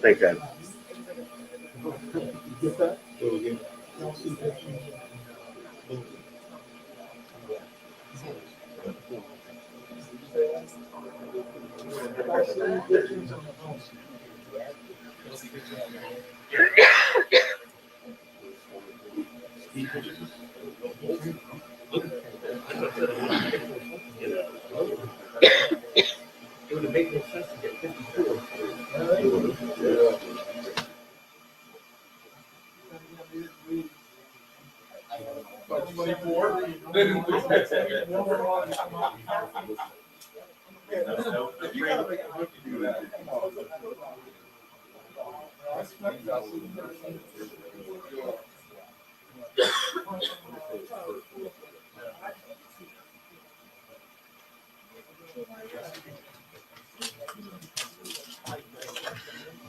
Thanks, Ed. It would make no sense to get 54. But 24, then we said one more line to come out. You gotta make a rookie do that.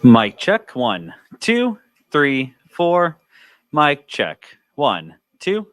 Mic check. 1, 2, 3, 4. Mic check. 1, 2.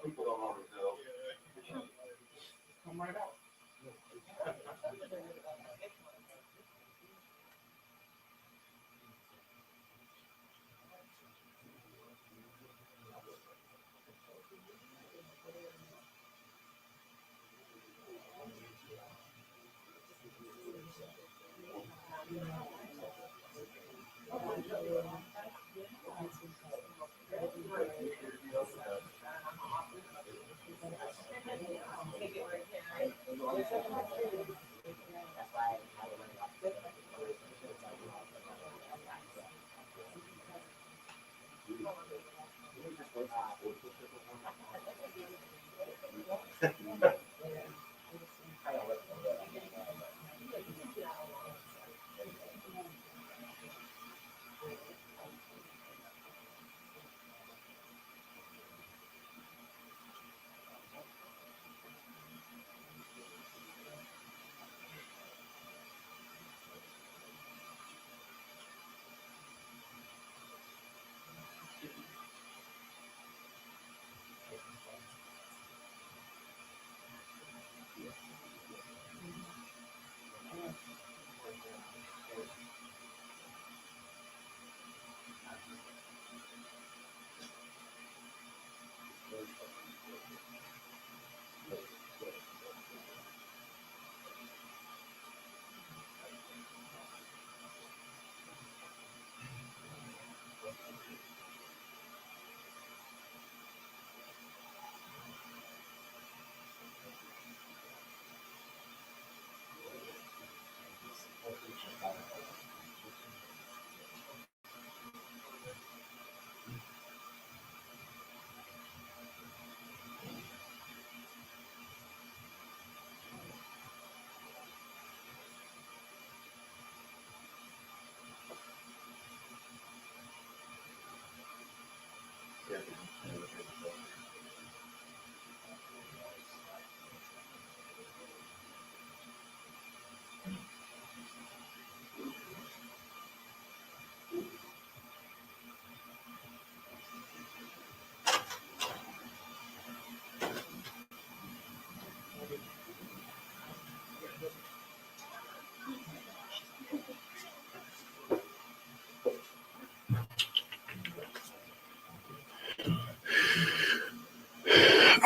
People don't always know. Come right out.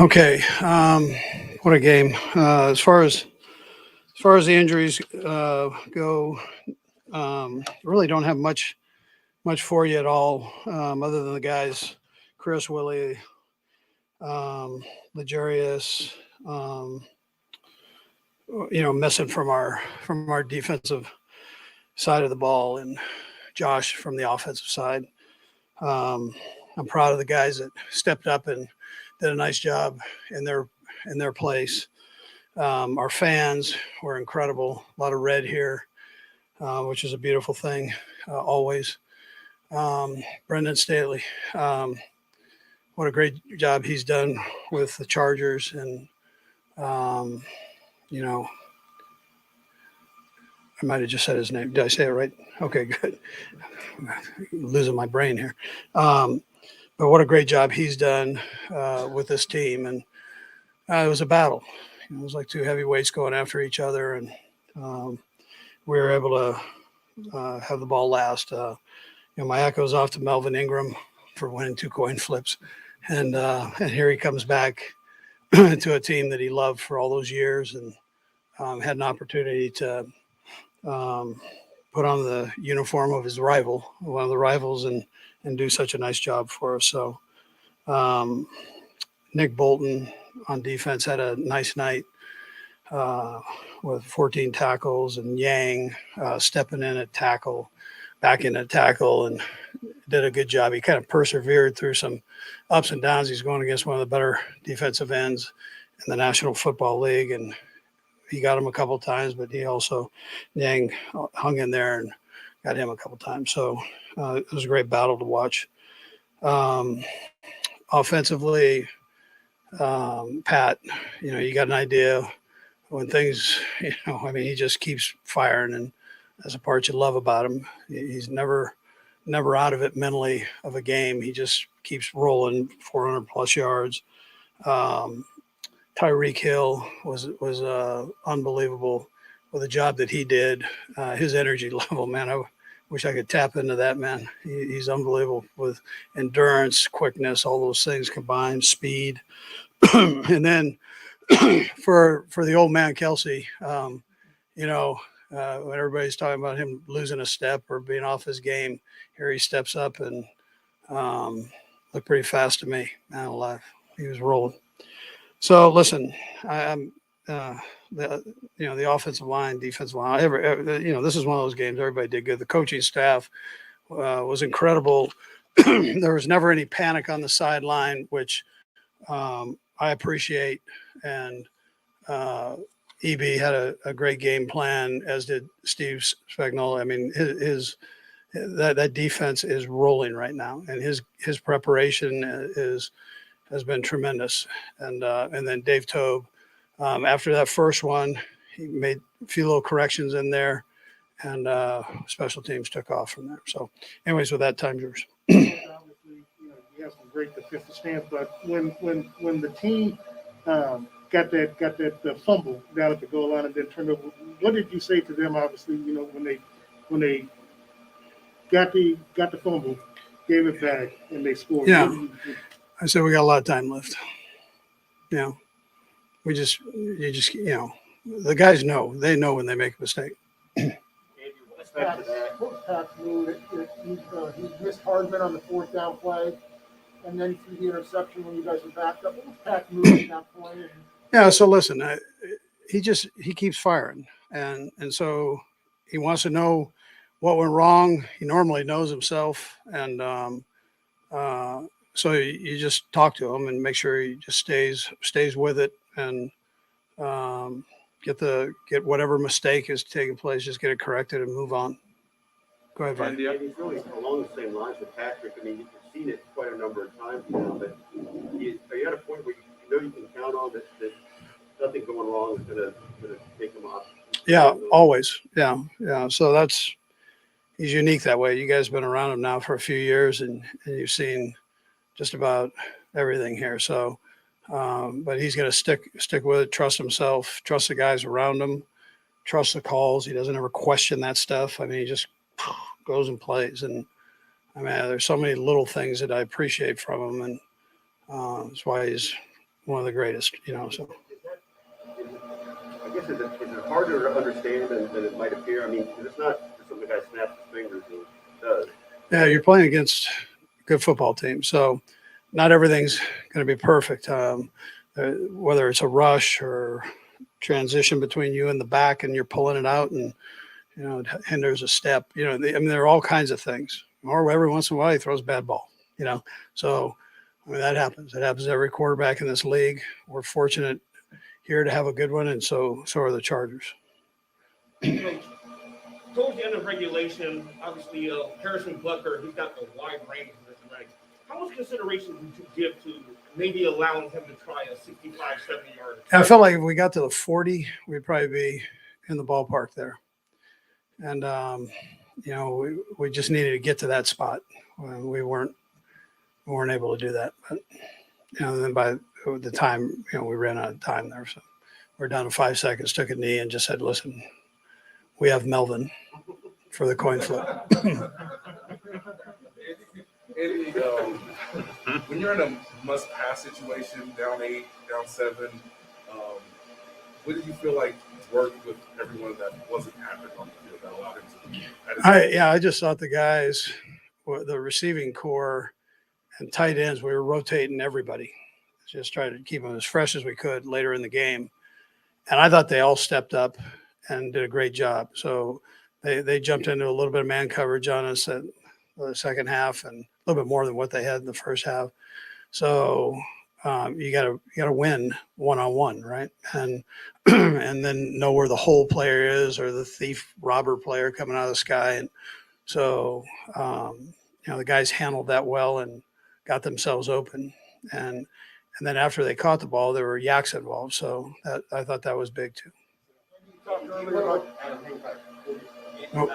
Okay, what a game. As far as the injuries go, really don't have much for you at all, other than the guys, Chris, Willie, Legarius, um, missing from our defensive side of the ball, and Josh from the offensive side. Um, I'm proud of the guys that stepped up and did a nice job in their place. Our fans were incredible. A lot of red here, which is a beautiful thing, always. Brendan Staley, what a great job he's done with the Chargers. And, you know, I might have just said his name. Did I say it right? Okay, good. Losing my brain here. But what a great job he's done with this team. And it was a battle. It was like two heavyweights going after each other. And we were able to have the ball last. My echo's off to Melvin Ingram for winning 2 coin flips. And here he comes back to a team that he loved for all those years, and had an opportunity to put on the uniform of his rival, one of the rivals, and do such a nice job for us. So Nick Bolton on defense had a nice night with 14 tackles, and Yang stepping in at tackle, back in at tackle, and did a good job. He kind of persevered through some ups and downs. He's going against one of the better defensive ends in the National Football League, and he got him a couple of times, but he also, Yang hung in there and got him a couple of times. So it was a great battle to watch. Offensively, Pat, you got an idea when things, he just keeps firing, and that's the part you love about him. He's never out of it mentally of a game. He just keeps rolling 400 plus yards. Tyreek Hill was unbelievable with the job that he did. His energy level, man, I wish I could tap into that, man. He's unbelievable with endurance, quickness, all those things combined, speed. And then for the old man Kelsey, when everybody's talking about him losing a step or being off his game, here he steps up and looked pretty fast to me. Man alive, he was rolling. So listen, I'm the offensive line, defensive line. This is one of those games everybody did good. The coaching staff was incredible. There was never any panic on the sideline, which I appreciate. And EB had a great game plan, as did Steve Spagnuolo. I mean, that defense is rolling right now, and his preparation has been tremendous. And then Dave Tobe, after that first one, he made a few little corrections in there, and special teams took off from there. So, anyways, with that, time's yours. Obviously, you have some great defensive stance, but when the team got that fumble down at the goal line and then turned over, what did you say to them? Obviously, when they got the fumble, gave it back, and they scored. Yeah, I said we got a lot of time left. You just the guys know. They know when they make a mistake. What's Pat's move? He missed Hardman on the fourth down play, and then threw the interception when you guys were backed up. What was Pat's move at that point? Yeah. So listen, he keeps firing, and so he wants to know what went wrong. He normally knows himself, and so you just talk to him and make sure he just stays with it, and get whatever mistake is taking place, just get it corrected and move on. Go ahead, Brian. And he's really along the same lines with Patrick. I mean, you've seen it quite a number of times now, but are you at a point where you can count on that nothing going wrong is going to take him off? Yeah, always. Yeah. So he's unique that way. You guys have been around him now for a few years, and you've seen just about everything here. So, but he's going to stick with it, trust himself, trust the guys around him, trust the calls. He doesn't ever question that stuff. I mean, he just goes and plays. And I mean, there's so many little things that I appreciate from him, and that's why he's one of the greatest, so. I guess is it harder to understand than it might appear? I mean, it's not just some guy snaps his fingers and does. Yeah, you're playing against a good football team, so not everything's going to be perfect. Whether it's a rush or transition between you and the back, and you're pulling it out, and it hinders a step. There are all kinds of things. Or every once in a while, he throws a bad ball. So that happens. It happens to every quarterback in this league. We're fortunate here to have a good one, and so are the Chargers. Towards the end of regulation, obviously Harrison Butker, he's got the wide range of this tonight. How much consideration would you give to maybe allowing him to try a 65, 70-yard? I felt like if we got to the 40, we'd probably be in the ballpark there. And, we just needed to get to that spot. We weren't able to do that. But, then by the time, we ran out of time there. So we're down to 5 seconds, took a knee and just said, listen, we have Melvin for the coin flip. Eddie, when you're in a must-pass situation, down 8, down 7, what did you feel like worked with everyone that wasn't happening on the field that allowed him to? I just thought the guys, the receiving core, and tight ends, we were rotating everybody, just trying to keep them as fresh as we could later in the game. And I thought they all stepped up and did a great job. So they jumped into a little bit of man coverage on us at the second half, and a little bit more than what they had in the first half. So you gotta win one-on-one, right? And and then know where the hole player is, or the thief robber player coming out of the sky. And so the guys handled that well and got themselves open. And then after they caught the ball, there were yaks involved. So I thought that was big too. You talked earlier about Oh. You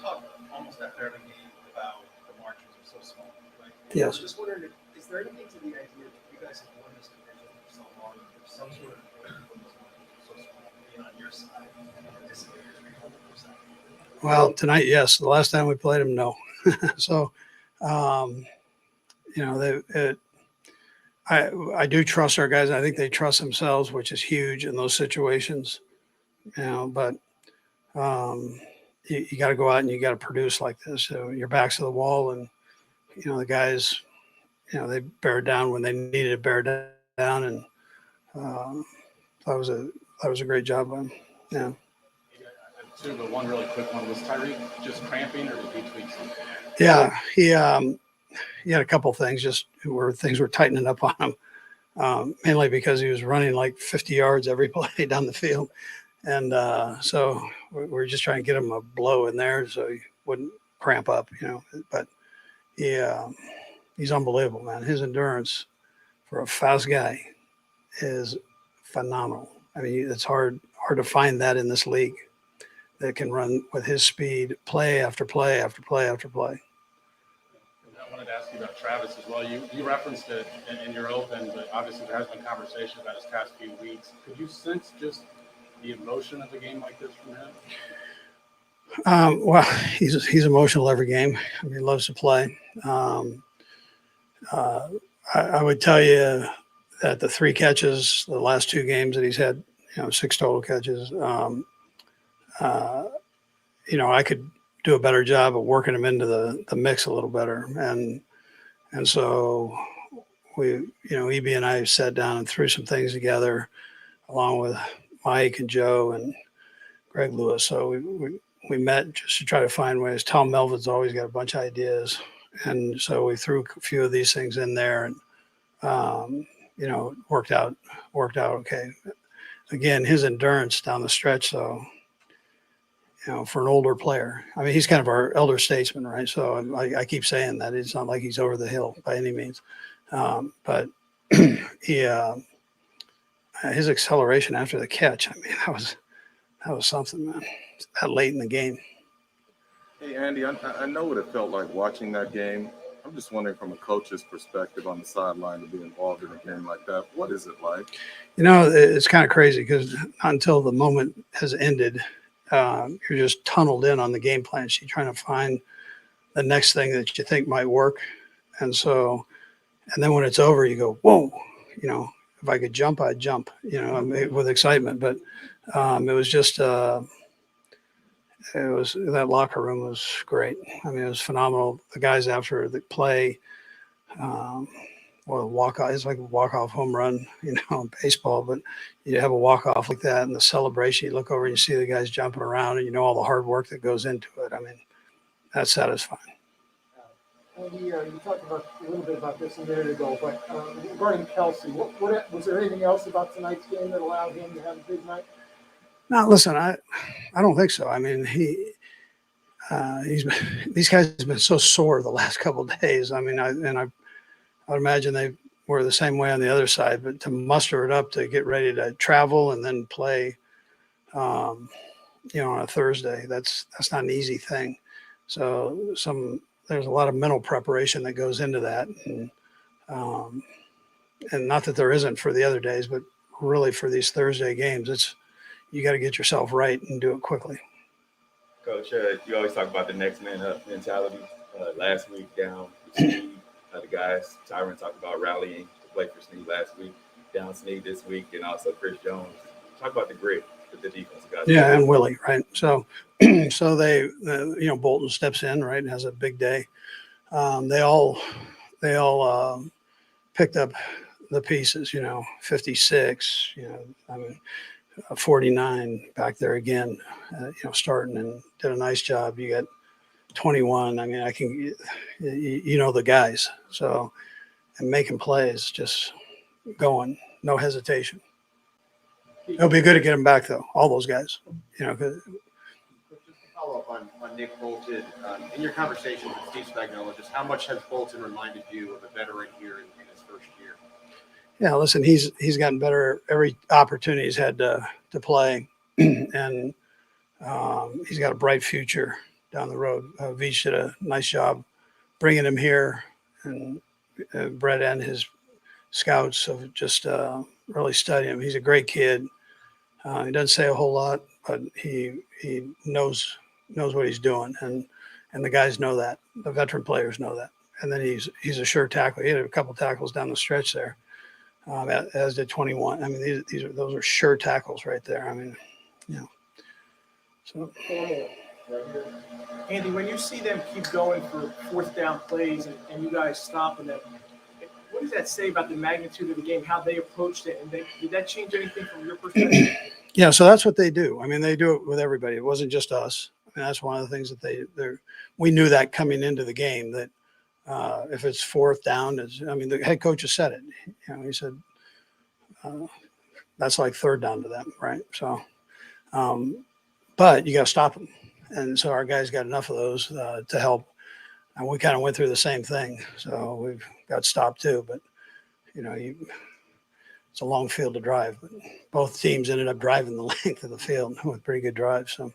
talk almost after every game about the margins are so small, right? Yes. I'm just wondering, is there anything to the idea that you guys have won this division for so long, there's some sort of when those margins are so small, being on your side, disadvantage 100%? Well, tonight, yes. The last time we played them, no. So, I do trust our guys. I think they trust themselves, which is huge in those situations. But you got to go out and you got to produce like this. So your back's to the wall, and the guys, they bear down when they needed to bear down, and that was a great job by them. Yeah. Two, but one really quick one. Was Tyreek just cramping, or did he tweak something? Yeah, he had a couple things just where things were tightening up on him, mainly because he was running like 50 yards every play down the field. And so we're just trying to get him a blow in there so he wouldn't cramp up, But he's unbelievable, man. His endurance for a fast guy is phenomenal. I mean, it's hard to find that in this league that can run with his speed, play after play after play after play. I wanted to ask you about Travis as well. You referenced it in your open, but obviously there has been conversation about his past few weeks. Could you sense just the emotion of a game like this from him? Well, he's emotional every game. I mean, he loves to play. I would tell you that the 3 catches, the last 2 games that he's had, 6 total catches. I could do a better job of working him into the mix a little better. And so we, EB and I sat down and threw some things together along with Mike and Joe and Greg Lewis. So we met just to try to find ways. Tom Melvin's always got a bunch of ideas. And so we threw a few of these things in there, and, worked out okay. Again, his endurance down the stretch, though, for an older player. I mean, he's kind of our elder statesman, right? So I keep saying that. It's not like he's over the hill by any means. But his acceleration after the catch, I mean, that was something, man. That late in the game. Hey, Andy, I know what it felt like watching that game. I'm just wondering from a coach's perspective on the sideline to be involved in a game like that. What is it like? It's kind of crazy because not until the moment has ended, you're just tunneled in on the game plan sheet, trying to find the next thing that you think might work. And then when it's over, you go, whoa, if I could jump, I'd jump, with excitement. But it was just, that locker room was great. I mean, it was phenomenal. The guys after the play, walk off, it's like a walk-off home run, in baseball, but you have a walk-off like that and the celebration, you look over and you see the guys jumping around and all the hard work that goes into it. I mean, that's satisfying. Andy, you talked about a little bit about this a minute ago, but regarding Kelsey, what was there anything else about tonight's game that allowed him to have a big night? No, listen, I don't think so. I mean, these guys have been so sore the last couple of days. I mean, I would imagine they were the same way on the other side, but to muster it up to get ready to travel and then play, on a Thursday, that's not an easy thing. So there's a lot of mental preparation that goes into that. And not that there isn't for the other days, but really for these Thursday games, you got to get yourself right and do it quickly. Coach, you always talk about the next man up mentality. Last week down Snead, the guys, Tyron talked about rallying to play for Snead last week, down Snead this week, and also Chris Jones. Talk about the grit that the defense got. Yeah, and Willie, right? So they, Bolton steps in, right, and has a big day. They all they all picked up the pieces. 56. I mean, 49 back there again. Starting and did a nice job. You got 21. I mean, the guys. So, and making plays, just going, no hesitation. It'll be good to get them back though. All those guys. 'Cause Just to follow up on Nick Bolton, in your conversation with Steve Spagnuolo, just how much has Bolton reminded you of a veteran here in his first year? Yeah, listen, he's gotten better every opportunity he's had to play, and he's got a bright future down the road. Veach did a nice job bringing him here, and Brett and his scouts have just really studied him. He's a great kid. He doesn't say a whole lot, but he knows what he's doing, and the guys know that. The veteran players know that. And then he's a sure tackler. He had a couple tackles down the stretch there, as did 21. I mean, those are sure tackles right there. I mean, So Andy, when you see them keep going for fourth down plays and you guys stopping them, what does that say about the magnitude of the game, how they approached it, and did that change anything from your perspective? Yeah, so that's what they do. I mean, they do it with everybody. It wasn't just us. I mean, that's one of the things that we knew that coming into the game that if it's fourth down, the head coach has said it. He said that's like third down to them, right? So, but you got to stop them, and so our guys got enough of those to help. And we kind of went through the same thing, so we've got stopped too. But it's a long field to drive, but both teams ended up driving the length of the field with pretty good drives. So,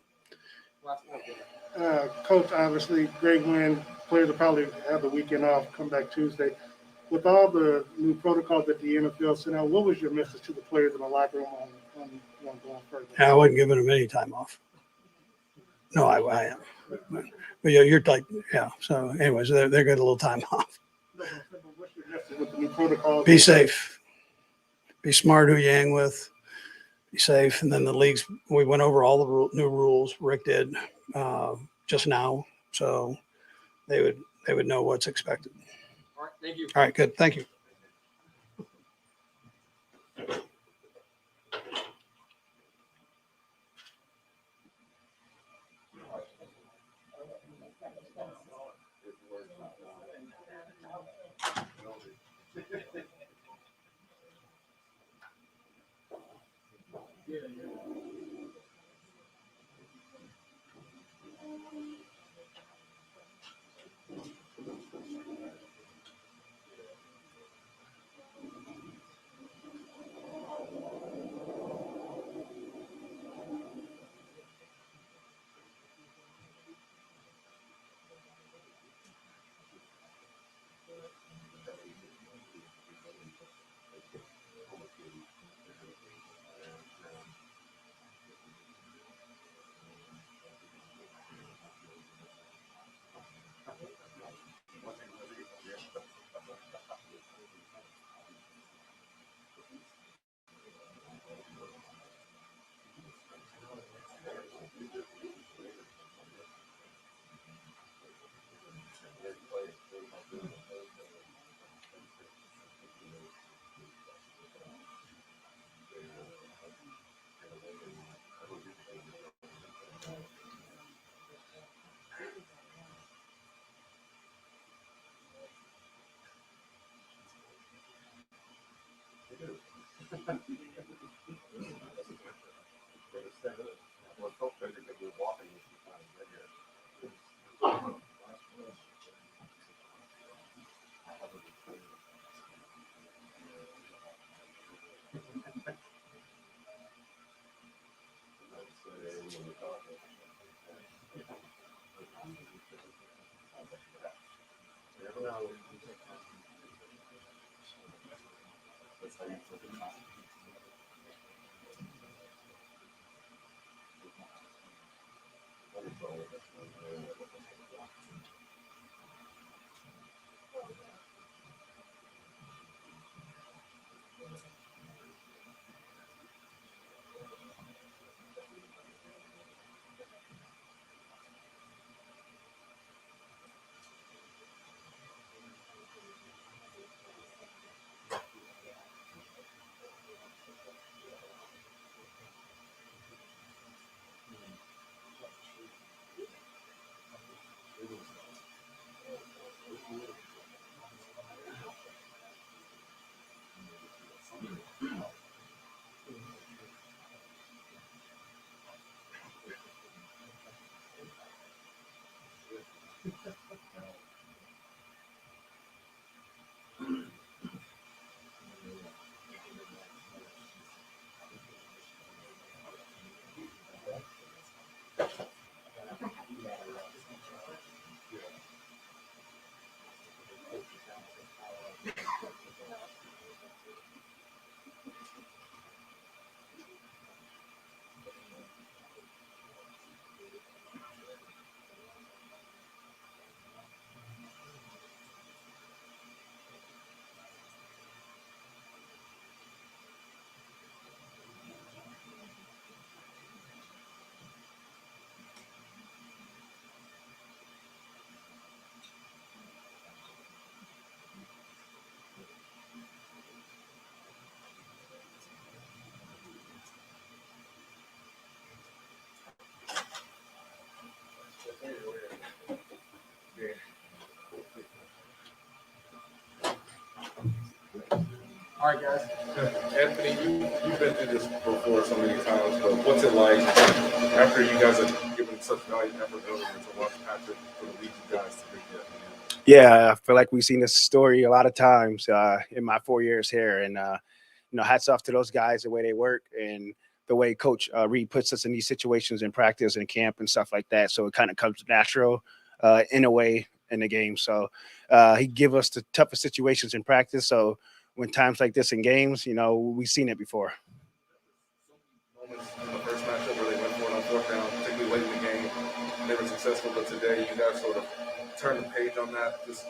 Coach, obviously, great win. Players will probably have the weekend off, come back Tuesday. With all the new protocols that the NFL sent out, what was your message to the players in the locker room on going further? I wasn't giving them any time off. No, I am. But you're like, yeah. So, anyways, they're getting a little time off. What's your message with the new protocols? Be safe. Be smart who you hang with. Be safe. And then we went over all the new rules. Rick did just now, so they would know what's expected. All right, thank you. All right, good. Thank you. All right, guys. Anthony, you've been through this before so many times, but what's it like after you guys have given such valiant effort earlier to watch Patrick for the lead you guys to bring it? Yeah, I feel like we've seen this story a lot of times in my 4 years here, and hats off to those guys the way they work and the way Coach Reed puts us in these situations in practice and camp and stuff like that. So it kind of comes natural in a way in the game. So he give us the toughest situations in practice. So when times like this in games, we've seen it before. Moments in the first matchup where they went for it on fourth down, particularly late in the game, they were successful. But today, you guys sort of turned the page on that. Just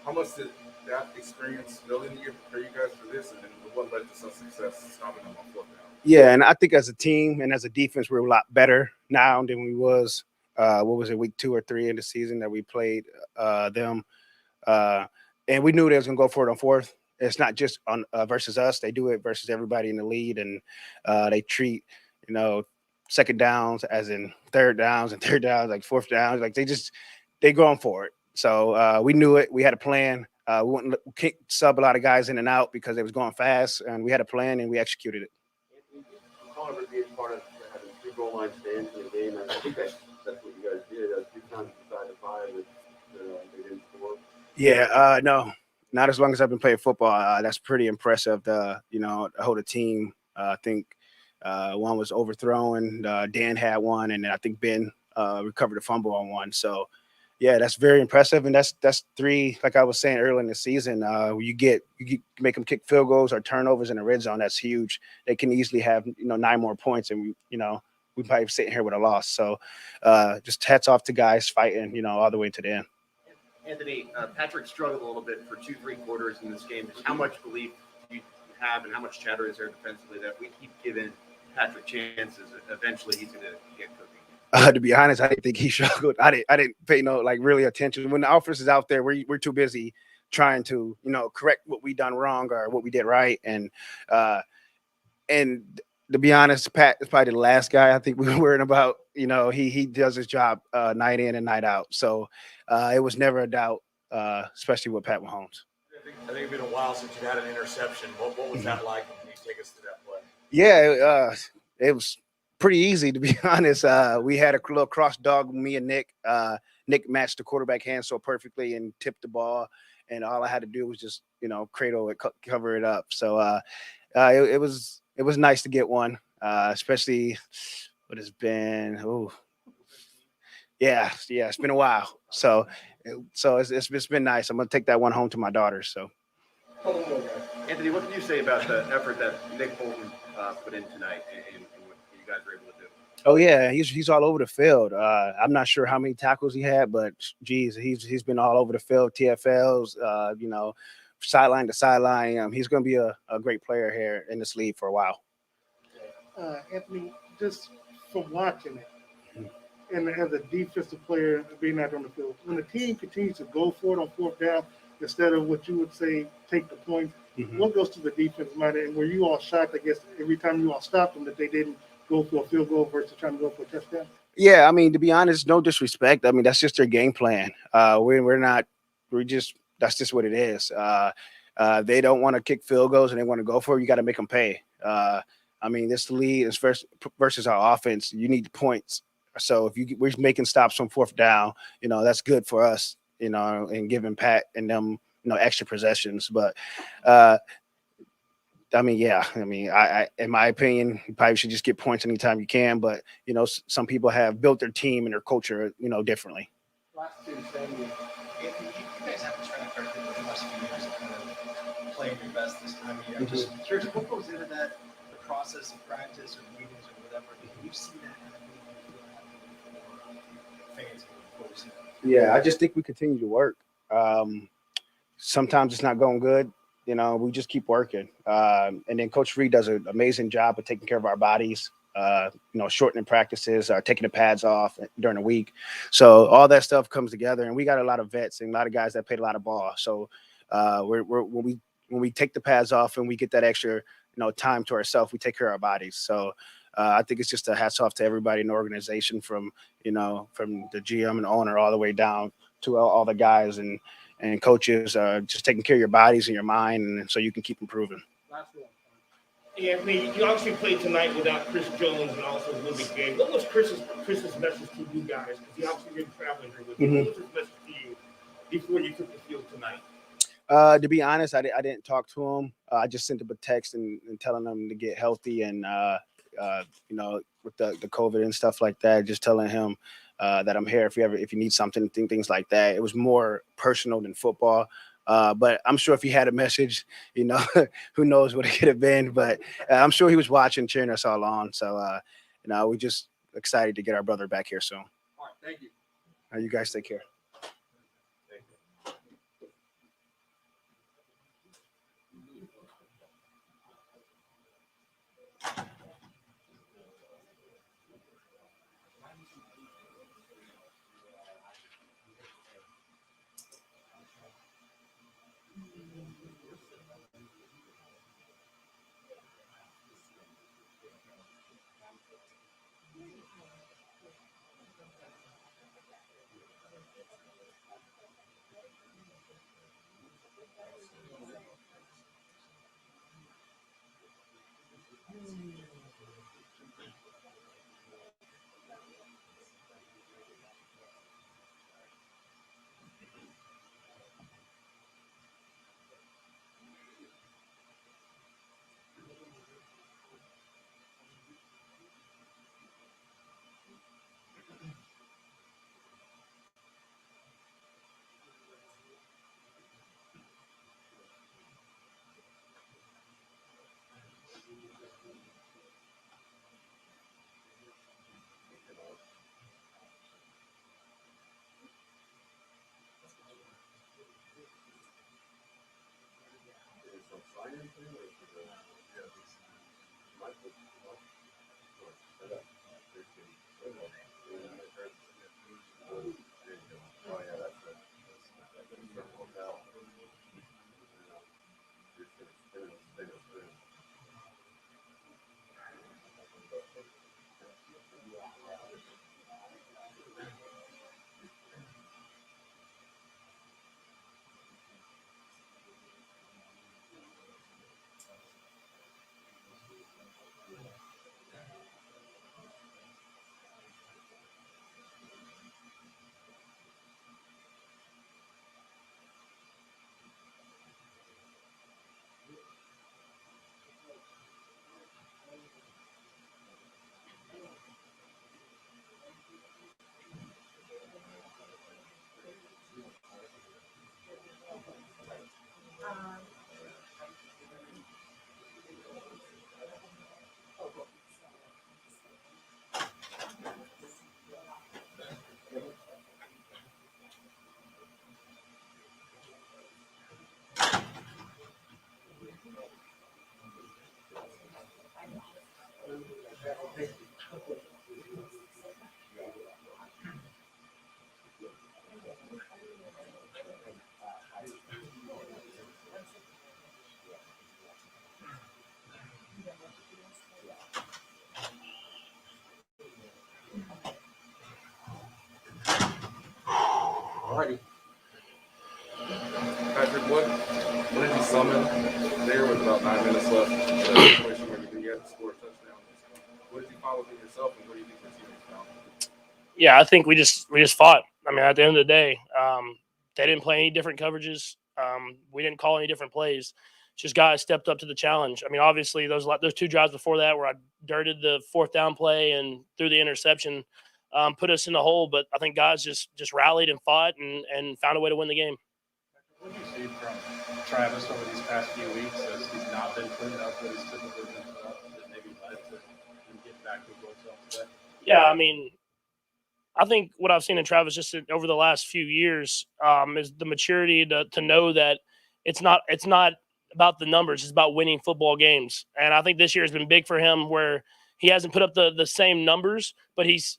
how much did that experience early in the year prepare you guys for this, and then what led to some success stopping them on fourth down? Yeah, and I think as a team and as a defense, we're a lot better now than we was. What was it, week 2 or 3 in the season that we played them, and we knew they was gonna go for it on fourth. It's not just on versus us; they do it versus everybody in the lead, and they treat second downs as in third downs and third downs like fourth downs. Like they going for it. So we knew it. We had a plan. We wouldn't sub a lot of guys in and out because they was going fast, and we had a plan and we executed it. However, being part of having 2 goal line stands in the game, I think that's what you guys did. 2 times inside the 5 that they didn't score. Yeah, no, not as long as I've been playing football. That's pretty impressive. The whole team. I think one was overthrown. Dan had one, and then I think Ben recovered a fumble on one. So, yeah, that's very impressive, and that's 3. Like I was saying earlier in the season, you make them kick field goals or turnovers in the red zone. That's huge. They can easily have 9 more points, and we probably sitting here with a loss. So, just hats off to guys fighting all the way to the end. Anthony, Patrick struggled a little bit for 2-3 quarters in this game. How much belief do you have, and how much chatter is there defensively that we keep giving Patrick chances? Eventually, he's going to get cooking. To be honest, I didn't think he struggled. I didn't pay really attention. When the offense is out there, we're too busy trying to correct what we done wrong or what we did right. And to be honest, Pat is probably the last guy I think we were worrying about. He does his job night in and night out. So it was never a doubt, especially with Pat Mahomes. I think it's been a while since you had an interception. What was that like? Can you take us through that play? Yeah, it was pretty easy, to be honest. We had a little cross dog, me and Nick. Nick matched the quarterback hand so perfectly and tipped the ball, and all I had to do was just cradle it, cover it up. So it was nice to get one, especially what has been. Oh, yeah, it's been a while. So it's been nice. I'm gonna take that one home to my daughter. So. Anthony, what can you say about the effort that Nick Bolton put in tonight and what you guys were able to do? Oh yeah, he's all over the field. I'm not sure how many tackles he had, but geez, he's been all over the field. TFLs, sideline to sideline. He's going to be a great player here in this league for a while. Anthony, just from watching it, and as a defensive player being out on the field, when the team continues to go for it on fourth down instead of what you would say take the points, what goes to the defense mind? And were you all shocked, I guess, every time you all stopped them that they didn't go for a field goal versus trying to go for a touchdown? Yeah, I mean, to be honest, no disrespect. I mean, that's just their game plan. That's just what it is. They don't want to kick field goals and they want to go for it. You got to make them pay. I mean, this lead is versus our offense. You need points. So if we're making stops on fourth down, that's good for us, and giving Pat and them, extra possessions. But I in my opinion, you probably should just get points anytime you can. But some people have built their team and their culture, differently. Last 2 things. Anthony, you guys have a track record for the last few years of kind of playing your best this time of year. I'm just curious, what goes into that, the process of practice or meetings or whatever? Can you see that kind of moving for fans before we see that? Yeah, I just think we continue to work. Sometimes it's not going good. We just keep working. And then Coach Reed does an amazing job of taking care of our bodies, shortening practices, taking the pads off during the week. So all that stuff comes together, and we got a lot of vets and a lot of guys that played a lot of ball. So when we take the pads off and we get that extra, time to ourselves, we take care of our bodies. So I think it's just a hats off to everybody in the organization from the GM and owner all the way down to all the guys and coaches, just taking care of your bodies and your mind, and so you can keep improving. Last one. Anthony, you obviously played tonight without Chris Jones and also Willie Gay. What was Chris's message to you guys? Because he obviously didn't travel here with you. What was his message to you before you took the field tonight? To be honest, I didn't talk to him. I just sent him a text and telling him to get healthy and with the COVID and stuff like that, just telling him that I'm here if you need something, things like that. It was more personal than football. But I'm sure if he had a message, who knows what it could have been. But I'm sure he was watching, cheering us all on. So, we're just excited to get our brother back here soon. All right, thank you. You guys take care. All righty. Patrick, what did you summon there with about 9 minutes left in a situation where you had to score a touchdown? What did you find within yourself, and what do you think your teammates found? Yeah, I think we just fought. I mean, at the end of the day, they didn't play any different coverages. We didn't call any different plays. Just guys stepped up to the challenge. I mean, obviously those two drives before that where I dirted the fourth down play and threw the interception, put us in the hole. But I think guys just rallied and fought and found a way to win the game. What do you see from Travis over these past few weeks as he's not been putting up what he's typically been putting up that maybe led to him getting back to his old self today? Yeah, I mean, I think what I've seen in Travis just over the last few years is the maturity to know that it's not about the numbers, it's about winning football games. And I think this year has been big for him where he hasn't put up the same numbers, but his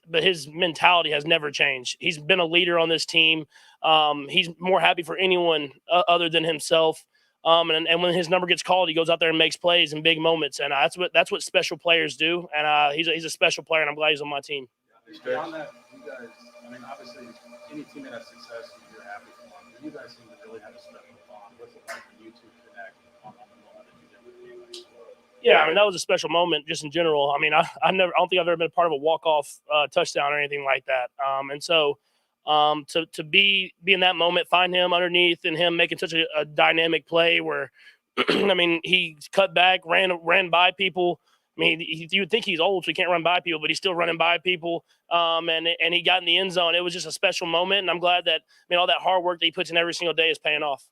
mentality has never changed. He's been a leader on this team. He's more happy for anyone other than himself. And when his number gets called, he goes out there and makes plays in big moments. And that's what special players do. And he's a special player, and I'm glad he's on my team. Beyond that, you guys, I mean, obviously, any team that has success, you're happy for them. But you guys seem to really have a special bond. What's it like for you two to connect on the moment that you did with the game? Yeah, I mean that was a special moment just in general. I mean, I don't think I've ever been a part of a walk off touchdown or anything like that. And so to be in that moment, find him underneath and him making such a dynamic play where, I mean, he cut back, ran by people. I mean, you would think he's old, so he can't run by people, but he's still running by people. And he got in the end zone. It was just a special moment, and I'm glad that all that hard work that he puts in every single day is paying off.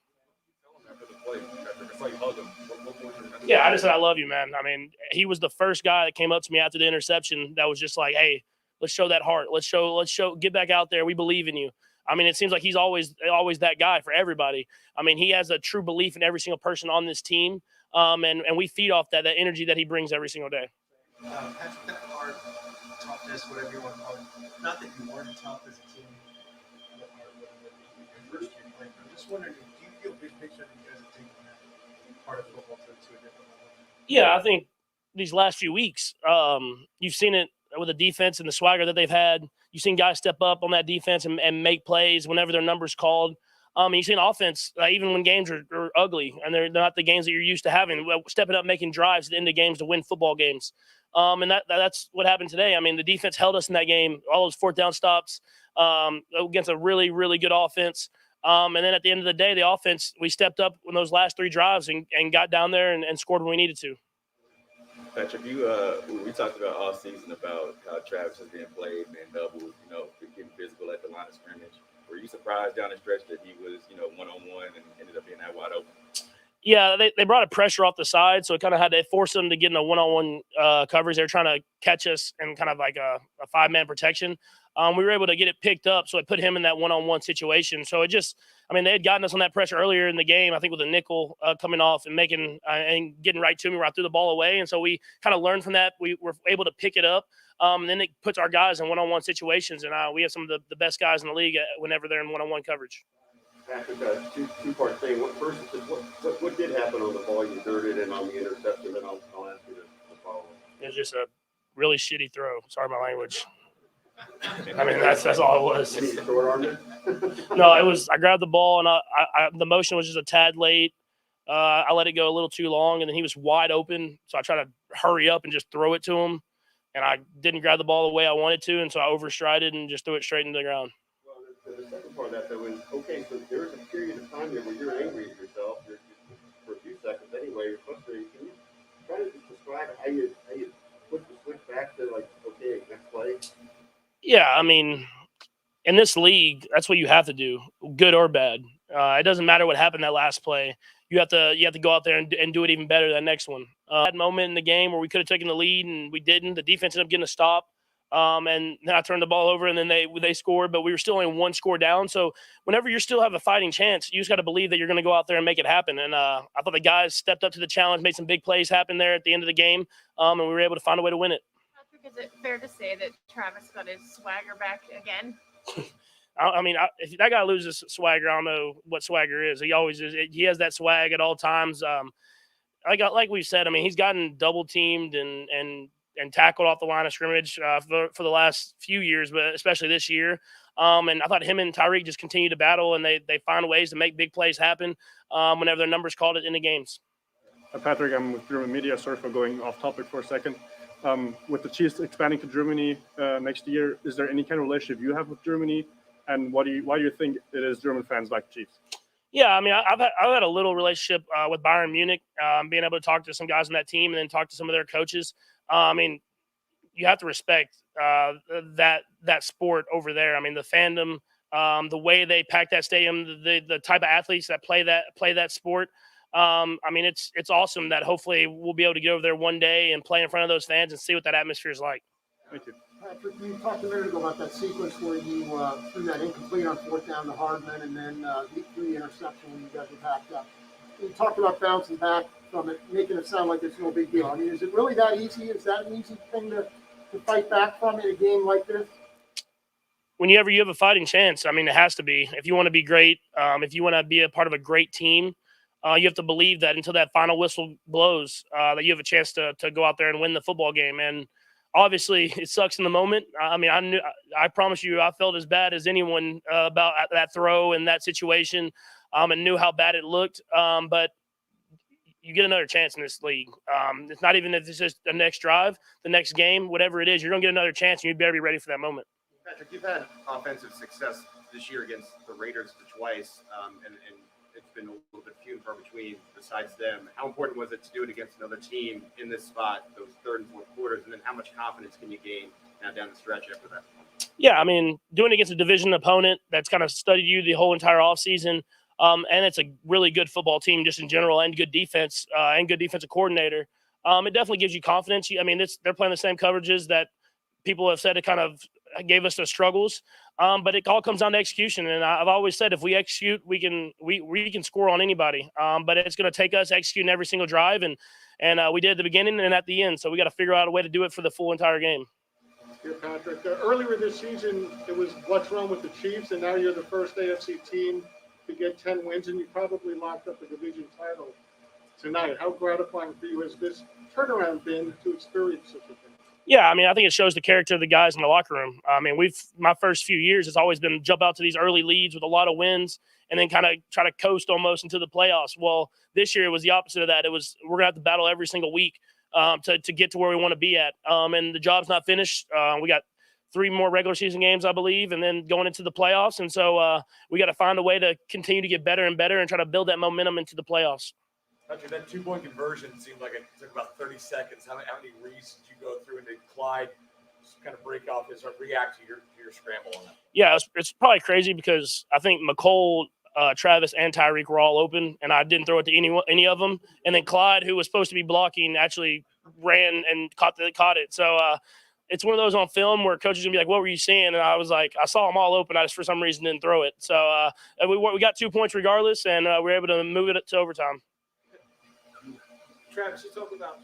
Yeah, I just said I love you, man. I mean, he was the first guy that came up to me after the interception that was just like, "Hey, let's show that heart. Let's show. Get back out there. We believe in you." I mean, it seems like he's always that guy for everybody. I mean, he has a true belief in every single person on this team, and we feed off that energy that he brings every single day. Patrick, that hard toughness, whatever you want to call it. Not that you weren't tough as a team in your first year playing, but I'm just wondering, do you feel big picture that you guys are taking that part of football to a different level? Yeah, I think these last few weeks, you've seen it with the defense and the swagger that they've had. You've seen guys step up on that defense and make plays whenever their number's called. And you've seen offense, even when games are ugly and they're not the games that you're used to having, stepping up, making drives at the end of games to win football games. And that's what happened today. I mean, the defense held us in that game, all those fourth down stops against a really, really good offense. And then at the end of the day, the offense, we stepped up in those last three drives and got down there and scored when we needed to. Patrick, we talked about all season about how Travis is being played, man, doubles, getting physical at the line of scrimmage. Were you surprised down the stretch that he was, one-on-one and ended up being that wide open? Yeah, they brought a pressure off the side, so it kind of had to force them to get in a one-on-one coverage. They were trying to catch us in kind of like a five-man protection. We were able to get it picked up, so it put him in that one-on-one situation. So they had gotten us on that pressure earlier in the game, I think with a nickel coming off and making and getting right to me where I threw the ball away. And so we kind of learned from that. We were able to pick it up. And then it puts our guys in one-on-one situations, and we have some of the best guys in the league whenever they're in one-on-one coverage. Patrick, two-part thing. First is what did happen on the ball you dirted and on the interception? Then I'll ask you to follow. It was just a really shitty throw. Sorry, my language. I mean, that's all it was. No, it was. I grabbed the ball and the motion was just a tad late. I let it go a little too long, and then he was wide open. So I tried to hurry up and just throw it to him, and I didn't grab the ball the way I wanted to, and so I overstrided and just threw it straight into the ground. The second part of that, though, is okay. So there was a period of time there where you're angry at yourself for a few seconds. Anyway, you're frustrated. Can you try to just describe how you put the switch back to like, okay, next play? Yeah, I mean, in this league, that's what you have to do, good or bad. It doesn't matter what happened that last play. You have to go out there and do it even better that next one. That moment in the game where we could have taken the lead and we didn't. The defense ended up getting a stop. And then I turned the ball over and then they scored, but we were still only one score down. So whenever you still have a fighting chance, you just got to believe that you're going to go out there and make it happen. And I thought the guys stepped up to the challenge, made some big plays happen there at the end of the game, and we were able to find a way to win it. Patrick, is it fair to say that Travis got his swagger back again? I mean, if that guy loses swagger, I don't know what swagger is. He always is. He has that swag at all times. Like we said, I mean, he's gotten double teamed and tackled off the line of scrimmage for the last few years, but especially this year. And I thought him and Tyreek just continue to battle, and they find ways to make big plays happen whenever their numbers called it in the games. Patrick, I'm with German media. Sorry for going off topic for a second. With the Chiefs expanding to Germany next year, is there any kind of relationship you have with Germany? And why do you think it is German fans like Chiefs? Yeah, I mean, I've had a little relationship with Bayern Munich, being able to talk to some guys on that team and then talk to some of their coaches. I mean, you have to respect that sport over there. I mean, the fandom, the way they pack that stadium, the type of athletes that play that sport. I mean, it's awesome that hopefully we'll be able to get over there one day and play in front of those fans and see what that atmosphere is like. Thank you. Patrick, you talked a minute ago about that sequence where you threw that incomplete on fourth down to Hardman and then threw the interception when you guys were backed up. You talked about bouncing back from it, making it sound like it's no big deal. I mean, is it really that easy? Is that an easy thing to fight back from in a game like this? Whenever you have a fighting chance, I mean, it has to be. If you want to be great, if you want to be a part of a great team, you have to believe that until that final whistle blows, that you have a chance to go out there and win the football game. And obviously, it sucks in the moment. I mean, I promise you, I felt as bad as anyone about that throw and that situation, and knew how bad it looked. But you get another chance in this league. It's not even if it's just the next drive, the next game, whatever it is, you're going to get another chance, and you better be ready for that moment. Patrick, you've had offensive success this year against the Raiders twice, and it's been a little bit few and far between besides them. How important was it to do it against another team in this spot, those third and fourth quarters, and then how much confidence can you gain now down the stretch after that? Yeah, I mean, doing it against a division opponent that's kind of studied you the whole entire offseason, and it's a really good football team just in general, and good defense, and good defensive coordinator. It definitely gives you confidence. I mean, they're playing the same coverages that people have said it kind of gave us the struggles, but it all comes down to execution. And I've always said if we execute, we can score on anybody. But it's going to take us executing every single drive, and we did at the beginning and at the end. So we got to figure out a way to do it for the full entire game. Here, Patrick. Earlier this season, it was what's wrong with the Chiefs, and now you're the first AFC team to get 10 wins, and you probably locked up the division title tonight. How gratifying for you has this turnaround been to experience such a thing? Yeah, I mean, I think it shows the character of the guys in the locker room. I mean, my first few years has always been jump out to these early leads with a lot of wins and then kind of try to coast almost into the playoffs. Well, this year it was the opposite of that. We're going to have to battle every single week to get to where we want to be at. And the job's not finished. We got 3 more regular season games, I believe, and then going into the playoffs. And so we got to find a way to continue to get better and better and try to build that momentum into the playoffs. Patrick, that 2-point conversion seemed like it took about 30 seconds. How many reads did you go through, and did Clyde just kind of break off his or react to your scramble on that? Yeah, it's probably crazy because I think McCole, Travis, and Tyreek were all open, and I didn't throw it to any of them. And then Clyde, who was supposed to be blocking, actually ran and caught it. So it's one of those on film where coaches are going to be like, what were you seeing? And I was like, I saw them all open. I just, for some reason, didn't throw it. So we got 2 points regardless, and we were able to move it to overtime. Travis, you talked about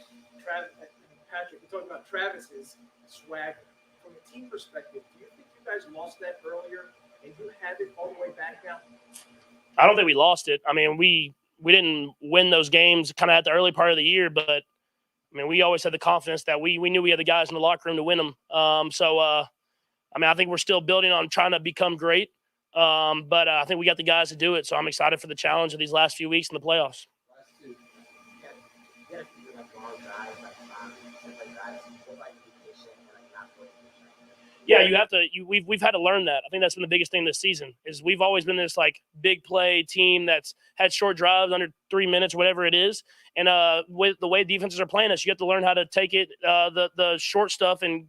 Patrick, you talked about Travis's swagger. From a team perspective, do you think you guys lost that earlier and you have it all the way back now? I don't think we lost it. I mean, we didn't win those games kind of at the early part of the year, but I mean, we always had the confidence that we knew we had the guys in the locker room to win them. I mean, I think we're still building on trying to become great, but I think we got the guys to do it. So I'm excited for the challenge of these last few weeks in the playoffs. Yeah, you have to. We've had to learn that. I think that's been the biggest thing this season. Is we've always been this like big play team that's had short drives under 3 minutes, whatever it is. And with the way defenses are playing us, you have to learn how to take it the short stuff and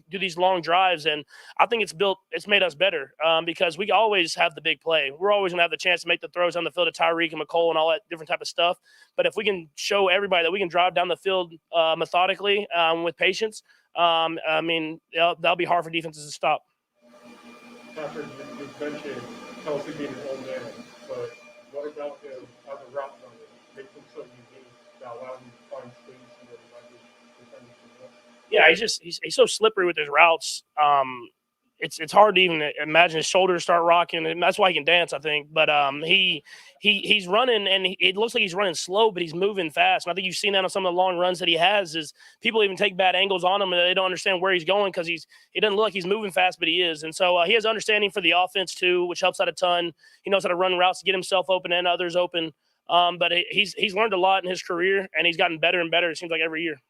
do these long drives. And I think it's made us better because we always have the big play. We're always gonna have the chance to make the throws on the field to Tyreek and McCole and all that different type of stuff. But if we can show everybody that we can drive down the field methodically with patience. I mean, that'll be hard for defenses to stop. Patrick, you mentioned Kelsey being an old man, but what about him as a route runner? Makes him so unique that allows him to find space and Yeah, he's so slippery with his routes. It's hard to even imagine his shoulders start rocking, and that's why he can dance, I think. But he's running, and it looks like he's running slow, but he's moving fast. And I think you've seen that on some of the long runs that he has. Is people even take bad angles on him, and they don't understand where he's going because he doesn't look like he's moving fast, but he is. And so he has understanding for the offense too, which helps out a ton. He knows how to run routes to get himself open and others open. But he's learned a lot in his career, and he's gotten better and better. It seems like every year.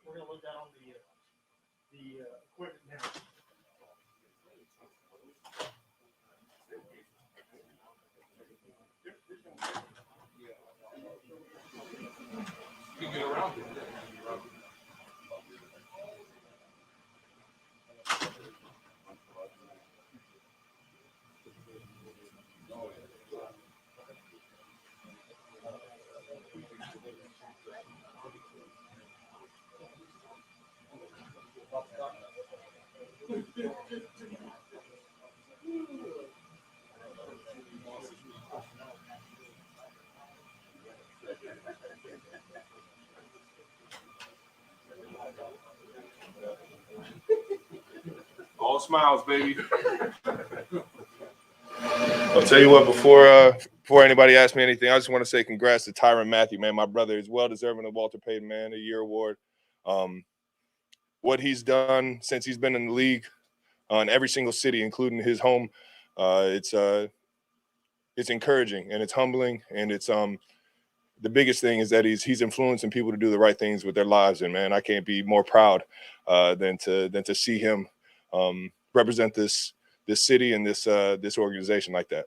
We're going to look down the equipment now. You can get around it. All smiles, baby. I'll tell you what, before anybody asks me anything, I just want to say congrats to Tyrann Mathieu, man. My brother is well deserving of Walter Payton Man of the Year award. What he's done since he's been in the league in every single city, including his home, it's encouraging and it's humbling, and it's the biggest thing is that he's influencing people to do the right things with their lives. And man, I can't be more proud than to see him represent this city and this organization like that.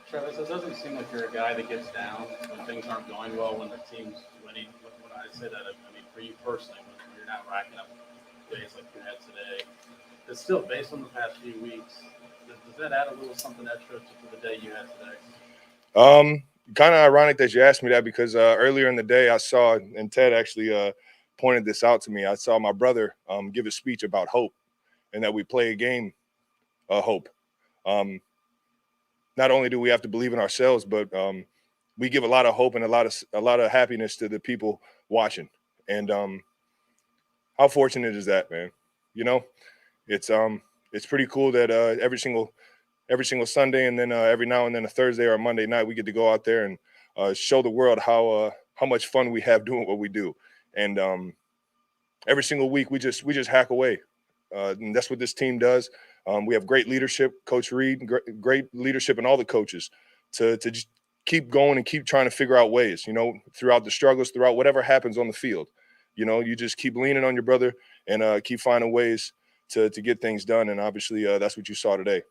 Travis, it doesn't seem like you're a guy that gets down when things aren't going well, when the team's winning. When I say that, I mean for you personally, when you're not racking up days like you had today, it's still based on the past few weeks. Does that add a little something extra to the day you had today? Kind of ironic that you asked me that, because earlier in the day I saw, and Ted actually pointed this out to me, I saw my brother give a speech about hope and that we play a game of hope. Not only do we have to believe in ourselves, but we give a lot of hope and a lot of happiness to the people watching. And how fortunate is that, man? You know, it's pretty cool that every single Sunday, and then every now and then a Thursday or a Monday night, we get to go out there and show the world how much fun we have doing what we do. And every single week we just hack away, and that's what this team does. We have great leadership, Coach Reed, great leadership, and all the coaches to just keep going and keep trying to figure out ways. You know, throughout the struggles, throughout whatever happens on the field, you know, you just keep leaning on your brother and keep finding ways to get things done. And obviously, that's what you saw today.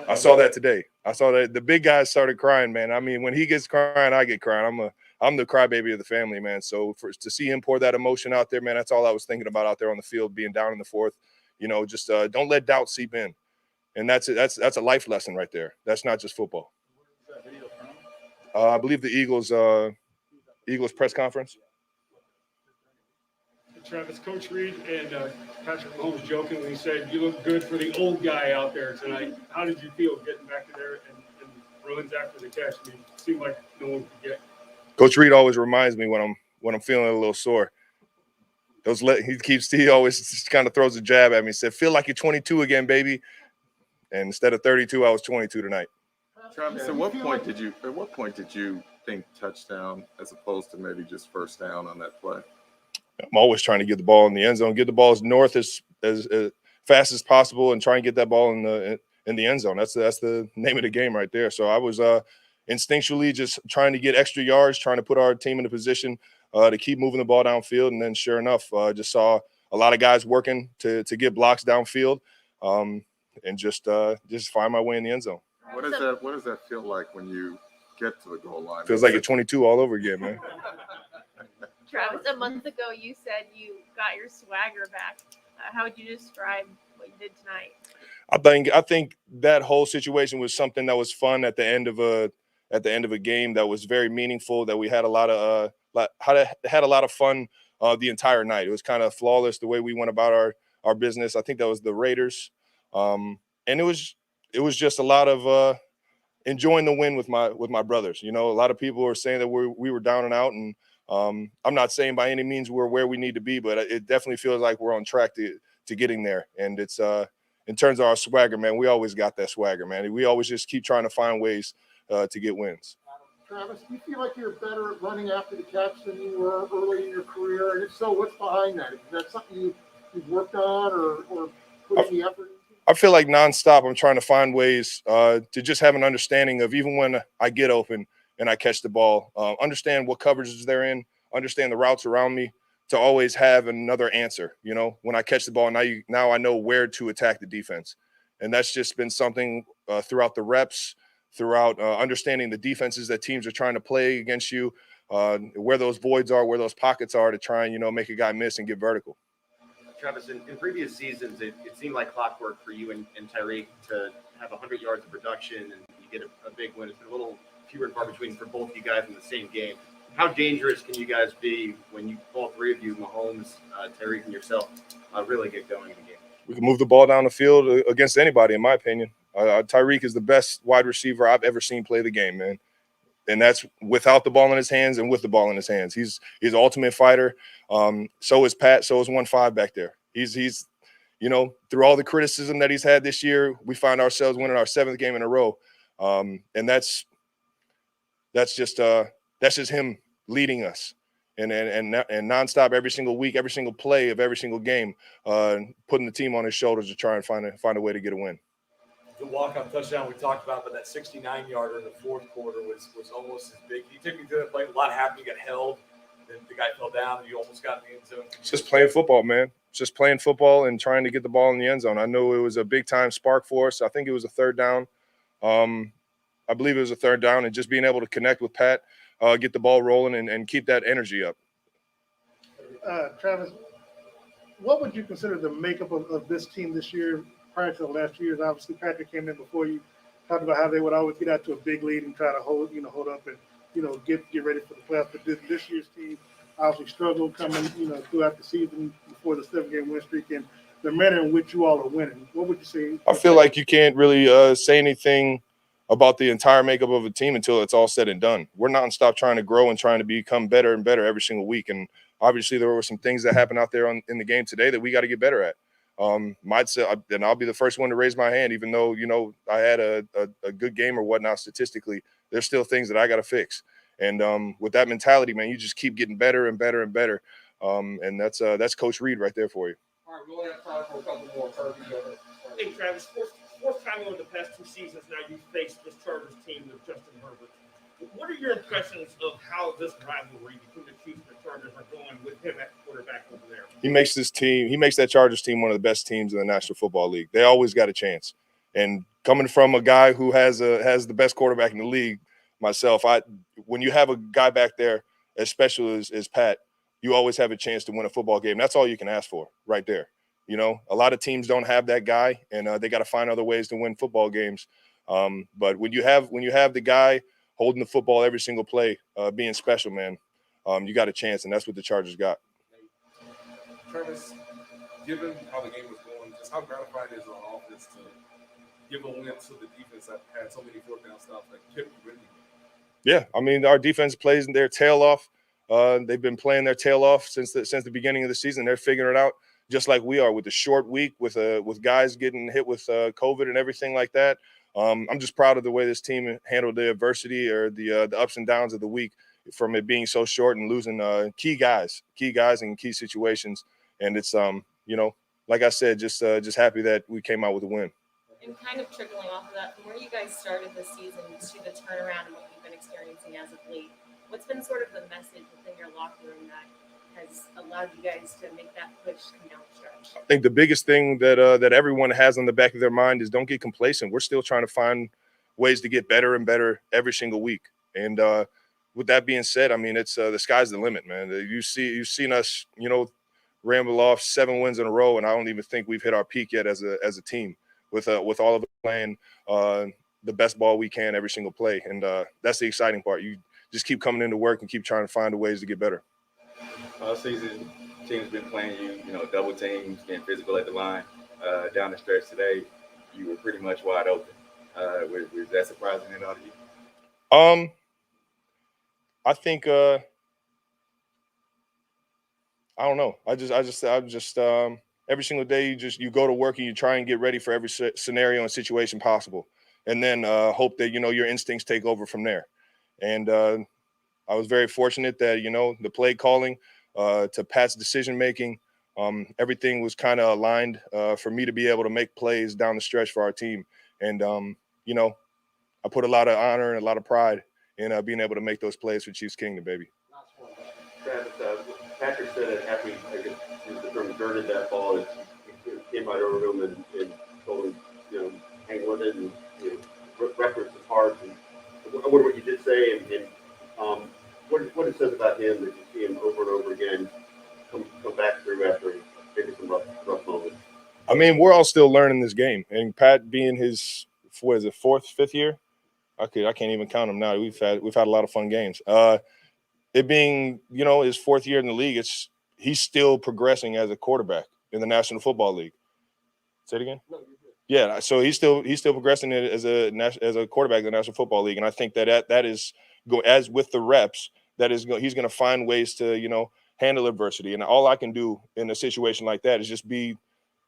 I saw that today. I saw that the big guys started crying, man. I mean, when he gets crying, I get crying. I'm the crybaby of the family, man. So to see him pour that emotion out there, man, that's all I was thinking about out there on the field, being down in the fourth. You know, just don't let doubt seep in, and that's a life lesson right there. That's not just football. I believe the Eagles press conference. Travis, Coach Reed and Patrick Mahomes jokingly said, "You look good for the old guy out there tonight." How did you feel getting back to there and runs after the catch? I mean, it seemed like no one could get. Coach Reed always reminds me when I'm feeling a little sore. He always just kind of throws a jab at me. Said, "Feel like you're 22 again, baby." And instead of 32, I was 22 tonight. Travis, at what point did you think touchdown as opposed to maybe just first down on that play? I'm always trying to get the ball in the end zone, get the balls north as fast as possible, and try and get that ball in the end zone. That's the name of the game right there. So I was instinctually just trying to get extra yards, trying to put our team in a position to keep moving the ball downfield. And then sure enough, just saw a lot of guys working to get blocks downfield, and just find my way in the end zone. What does that feel like when you get to the goal line? Feels like you're 22 all over again, man. Travis, a month ago you said you got your swagger back. How would you describe what you did tonight? I think that whole situation was something that was fun at the end of a game that was very meaningful. That we had a lot of fun the entire night. It was kind of flawless the way we went about our business. I think that was the Raiders, and it was just a lot of enjoying the win with my brothers. You know, a lot of people are saying that we were down and out, and I'm not saying by any means we're where we need to be, but it definitely feels like we're on track to getting there. And it's in terms of our swagger, man, we always got that swagger, man. We always just keep trying to find ways to get wins. Travis, do you feel like you're better at running after the catch than you were early in your career? And if so, what's behind that? Is that something you've worked on or put any effort into? I feel like nonstop I'm trying to find ways to just have an understanding of, even when I get open and I catch the ball, understand what coverages they're in, understand the routes around me, to always have another answer. You know, when I catch the ball, now I know where to attack the defense. And that's just been something throughout the reps, throughout understanding the defenses that teams are trying to play against you, where those voids are, where those pockets are, to try and, make a guy miss and get vertical. Travis, in previous seasons, it seemed like clockwork for you and Tyreek to have 100 yards of production, and you get a big win. It's been a little fewer and far between for both you guys in the same game. How dangerous can you guys be when all three of you, Mahomes, Tyreek, and yourself, really get going in the game? We can move the ball down the field against anybody, in my opinion. Tyreek is the best wide receiver I've ever seen play the game, man. and that's without the ball in his hands and with the ball in his hands. He's an ultimate fighter. So is Pat. So is 1-5 back there. He's through all the criticism that he's had this year, we find ourselves winning our 7th game in a row, and that's just him leading us and nonstop every single week, every single play of every single game, putting the team on his shoulders to try and find a way to get a win. The walk-off touchdown we talked about, but that 69-yarder in the fourth quarter was almost as big. You took me to that play. A lot happened. You got held. Then the guy fell down. And you almost got in the end zone. It's just playing football, man. It's just playing football and trying to get the ball in the end zone. I know it was a big-time spark for us. I think it was a 3rd down. I believe it was a 3rd down, and just being able to connect with Pat, get the ball rolling, and keep that energy up. Travis, what would you consider the makeup of this team this year? Prior to the last 2 years, obviously Patrick came in before you, talked about how they would always get out to a big lead and try to hold up and get ready for the playoffs. But this year's team obviously struggled coming throughout the season before the 7-game win streak and the manner in which you all are winning. What would you say? I feel like you can't really say anything about the entire makeup of a team until it's all said and done. We're nonstop trying to grow and trying to become better and better every single week. And obviously there were some things that happened out there in the game today that we got to get better at. Might say, and I'll be the first one to raise my hand, even though I had a good game or whatnot statistically. There's still things that I got to fix, and with that mentality, man, you just keep getting better and better and better, and that's Coach Reed right there for you. All right, we only have time for a couple more. Hey, Travis, fourth time over the past 2 seasons now you faced this Chargers team with Justin Herbert. What are your impressions of how this rivalry between the Chiefs and the Chargers are going with him at quarterback over there? He makes that Chargers team one of the best teams in the National Football League. They always got a chance. And coming from a guy who has the best quarterback in the league, myself, when you have a guy back there as special as Pat, you always have a chance to win a football game. That's all you can ask for right there. A lot of teams don't have that guy, and they got to find other ways to win football games. But when you have the guy holding the football every single play, being special, man, you got a chance, and that's what the Chargers got. Travis, given how the game was going, just how gratifying is it on offense to give a win to the defense that had so many 4th down stops that kept you winning? Yeah, I mean, our defense plays their tail off. They've been playing their tail off since the beginning of the season. They're figuring it out just like we are with the short week, with guys getting hit with COVID and everything like that. I'm just proud of the way this team handled the adversity or the ups and downs of the week, from it being so short and losing key guys in key situations. And it's like I said, just happy that we came out with a win. And kind of trickling off of that, from where you guys started this season to the turnaround and what you've been experiencing as of late, what's been sort of the message within your locker room that has allowed you guys to make that push come down the stretch? I think the biggest thing that everyone has on the back of their mind is don't get complacent. We're still trying to find ways to get better and better every single week. And with that being said, I mean, it's the sky's the limit, man. You've seen us, ramble off 7 wins in a row, and I don't even think we've hit our peak yet as a team with all of us playing the best ball we can every single play. And that's the exciting part. You just keep coming into work and keep trying to find ways to get better. All season, teams been playing you, double teams, getting physical at the line. Down the stretch today, you were pretty much wide open. Was that surprising at all to you? I think I don't know. I just every single day you go to work and you try and get ready for every scenario and situation possible, and then hope that your instincts take over from there. And I was very fortunate that the play calling to Pat's decision making, everything was kind of aligned for me to be able to make plays down the stretch for our team. And I put a lot of honor and a lot of pride in being able to make those plays for Chiefs Kingdom, baby. Travis, Patrick said that after he diverted that ball, it came right over him and told him, hang with it and reference his heart. And I wonder what you did say and what it says about him that you see him over and over again come back through after maybe some rough moments. I mean, we're all still learning this game, and Pat being his fourth, fifth year. I can't even count them now. We've had a lot of fun games. It being his 4th year in the league, he's still progressing as a quarterback in the National Football League. Say it again. No, you're good. Yeah, so he's still progressing as a quarterback in the National Football League, and I think that is go as with the reps that he's going to find ways to, you know, handle adversity. And all I can do in a situation like that is just be,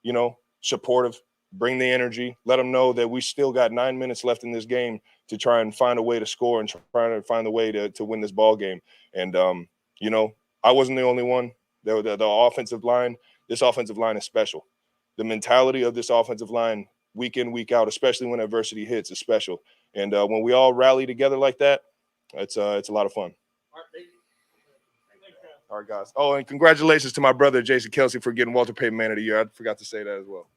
you know, supportive, bring the energy, let them know that we still got 9 minutes left in this game to try and find a way to score and try to find a way to win this ball game. And, you know, I wasn't the only one. The offensive line, this offensive line is special. The mentality of this offensive line week in, week out, especially when adversity hits, is special. And when we all rally together like that, it's a lot of fun. All right, guys. Oh, and congratulations to my brother, Jason Kelsey, for getting Walter Payton Man of the Year. I forgot to say that as well.